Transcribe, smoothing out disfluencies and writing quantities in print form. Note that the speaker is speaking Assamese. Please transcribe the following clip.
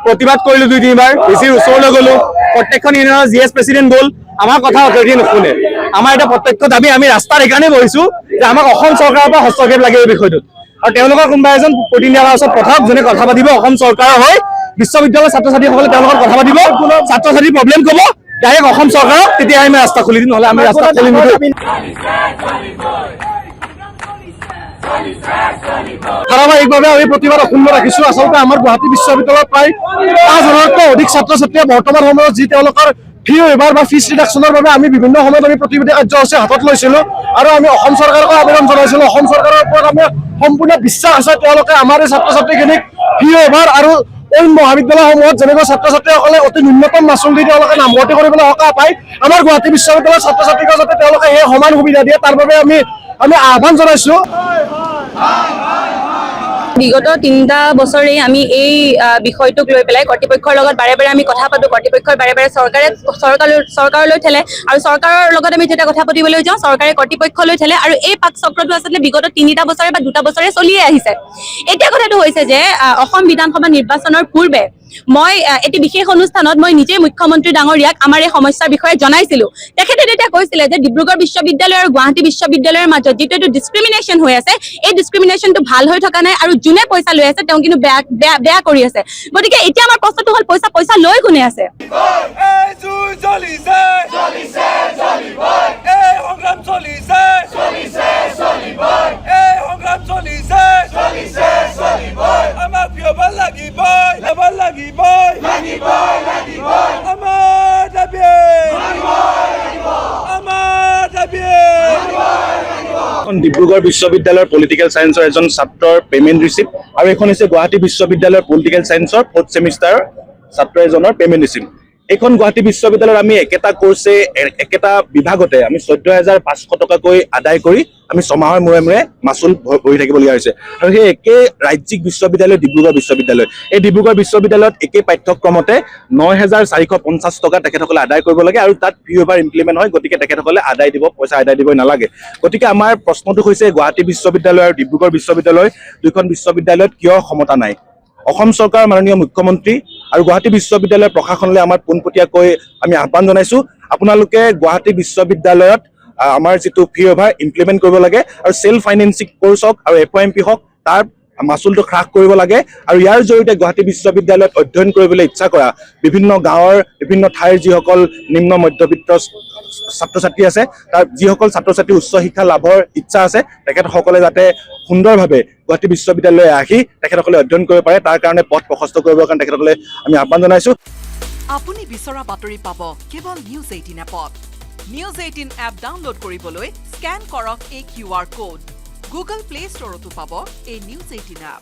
প্ৰতিবাদ কৰিলো 2-3বাৰ বেছি ওচৰলৈ গলো প্ৰত্যেকখন ইউনিয়নৰ জিএছ প্ৰেচিডেণ্ট গ'ল আমাৰ কথা অথৰিটিয়ে নুশুনে আমাৰ এটা প্ৰত্যক্ষ দাবী আমি ৰাস্তাত এইকাৰণে বহিছো যে আমাক অসম চৰকাৰৰ পৰা হস্তক্ষেপ লাগে এই বিষয়টোত আৰু তেওঁলোকৰ কোনোবা এজন প্ৰতিনিধিৰ ওচৰত পঠাওক যোনে কথা পাতিব অসম চৰকাৰৰ হৈ বিশ্ববিদ্যালয়ৰ ছাত্ৰ ছাত্ৰীসকলে তেওঁলোকৰ কথা পাতিব ছাত্ৰ ছাত্ৰীৰ প্ৰব্লেম ক'ব ডাইৰেক্ট অসম চৰকাৰক তেতিয়া আমি ৰাস্তা খুলি দিম নহ'লে আমি ৰাস্তা খুলি নিদিওঁ ধাৰাবাহিকভাৱে আমি প্ৰতিবাদ অক্ষুণ্ণ ৰাখিছো আচলতে আমাৰ গুৱাহাটী বিশ্ববিদ্যালয়ত প্ৰায় 5,000তকৈ অধিক ছাত্ৰ ছাত্ৰীয়ে বৰ্তমান সময়ত যি তেওঁলোকৰ ফি ৱেইভাৰ বা ফিজ ৰিডাকশ্যনৰ বাবে আমি বিভিন্ন সময়ত আমি প্ৰতিবাদী কাৰ্যসূচী হাতত লৈছিলো আৰু আমি অসম চৰকাৰক আবেদন জনাইছিলো অসম চৰকাৰৰ ওপৰত আমি সম্পূৰ্ণ বিশ্বাস আছে তেওঁলোকে আমাৰ এই ছাত্ৰ ছাত্ৰীখিনিক ফি ৱেইভাৰ আৰু অইন মহাবিদ্যালয়সমূহত যেনেকৈ ছাত্ৰ ছাত্ৰীসকলে অতি ন্যূনতম মাচুল দি তেওঁলোকে নামভৰ্তি কৰিবলৈ সকাহ পায় আমাৰ গুৱাহাটী বিশ্ববিদ্যালয়ৰ ছাত্ৰ ছাত্ৰীক যাতে তেওঁলোকে সেই সমান সুবিধা দিয়ে তাৰ বাবে আমি আহ্বান জনাইছো বিগত 3টা বছৰে আমি এই বিষয়টোক লৈ পেলাই কৰ্তৃপক্ষৰ লগত বাৰে বাৰে আমি কথা পাতো কৰ্তৃপক্ষৰ বাৰে বাৰে চৰকাৰলৈ ঠেলে আৰু চৰকাৰৰ লগত আমি যেতিয়া কথা পাতিবলৈ যাওঁ চৰকাৰে কৰ্তৃপক্ষলৈ ঠেলে আৰু এই পাক চক্ৰটো আচলতে বিগত 3টা বছৰে বা 2টা বছৰে চলিয়ে আহিছে এতিয়া কথাটো হৈছে যে অসম বিধানসভা নিৰ্বাচনৰ পূৰ্বে মই এটি বিশেষ অনুষ্ঠানত মই নিজে মুখ্যমন্ত্ৰী ডাঙৰীয়াক আমাৰ এই সমস্যাৰ বিষয়ে জনাইছিলো তেখেতে তেতিয়া কৈছিলে যে ডিব্ৰুগড় বিশ্ববিদ্যালয় আৰু গুৱাহাটী বিশ্ববিদ্যালয়ৰ মাজত যিটো ডিসক্ৰিমিনেশ্যন হৈ আছে এই ডিসক্ৰিমিনেশ্যনটো ভাল হৈ থকা নাই আৰু যোনে পইচা লৈ আছে তেওঁ কিন্তু বেয়া কৰি আছে গতিকে এতিয়া আমাৰ প্ৰশ্নটো হ'ল পইচা লৈ কোনে আছে ডিব্ৰুগড় বিশ্ববিদ্যালয়ৰ পলিটিকেল সায়েন্সৰ এজন ছাত্ৰৰ পেমেণ্ট ৰিচিপ্ট আৰু এখন হৈছে গুৱাহাটী বিশ্ববিদ্যালয়ৰ পলিটিকেল সায়েন্সৰ 4th সেমিষ্টাৰ ছাত্ৰ এজনৰ পেমেণ্ট ৰিচিপ্ট এখন গুৱাহাটী বিশ্ববিদ্যালয়ৰ আমি একেটা কোৰ্ছে একেটা বিভাগতে আমি 14,500 টকাকৈ আদায় কৰি আমি ছমাহৰ মূৰে মূৰে মাচুল ভৰি থাকিবলগীয়া হৈছে আৰু সেই একে ৰাজ্যিক বিশ্ববিদ্যালয় ডিব্ৰুগড় বিশ্ববিদ্যালয় এই ডিব্ৰুগড় বিশ্ববিদ্যালয়ত একে পাঠ্যক্ৰমতে 9,450 টকা তেখেতসকলে আদায় কৰিব লাগে আৰু তাত ফি ৱেইভাৰ ইমপ্লিমেণ্ট হয় গতিকে তেখেতসকলে পইচা আদায় দিব নালাগে গতিকে আমাৰ প্ৰশ্নটো হৈছে গুৱাহাটী বিশ্ববিদ্যালয় আৰু ডিব্ৰুগড় বিশ্ববিদ্যালয় দুখন বিশ্ববিদ্যালয়ত কিয় সমতা নাই অসম চৰকাৰৰ মাননীয় মুখ্যমন্ত্ৰী আৰু গুৱাহাটী বিশ্ববিদ্যালয়ৰ প্ৰশাসনলৈ আমাৰ পোনপটীয়াকৈ আমি আহ্বান জনাইছো আপোনালোকে গুৱাহাটী বিশ্ববিদ্যালয়ত আমাৰ যিটো ফি ৱেইভাৰ ইমপ্লিমেণ্ট কৰিব লাগে আৰু সেল্ফ ফাইনেন্সিং কোৰ্ছ হওক আৰু FOMP হওক তাৰ মাচুলটো হ্ৰাস কৰিব লাগে আৰু ইয়াৰ জৰিয়তে গুৱাহাটী বিশ্ববিদ্যালয়ত অধ্যয়ন কৰিবলৈ ইচ্ছা কৰা বিভিন্ন গাঁৱৰ বিভিন্ন ঠাইৰ যিসকল নিম্ন মধ্যবিত্ত ছাত্ৰ ছাত্ৰী আছে তাৰ যিসকল ছাত্ৰ ছাত্ৰী উচ্চ শিক্ষা লাভৰ ইচ্ছা আছে তেখেতসকলে যাতে সুন্দৰভাৱে গুৱাহাটী বিশ্ববিদ্যালয়লৈ আহি তেখেতসকলে অধ্যয়ন কৰিব পাৰে তাৰ কাৰণে পথ প্ৰশস্ত কৰিবৰ কাৰণে তেখেতসকলে আমি আহ্বান জনাইছো আপুনি বিচৰা বাতৰি পাব কেৱল নিউজ 18 এপত নিউজ 18 এপ ডাউনলোড কৰিবলৈ স্ক্যান কৰক এই QR কোড গুগল প্লে ষ্টৰতো পাব এই নিউজ 18 এপ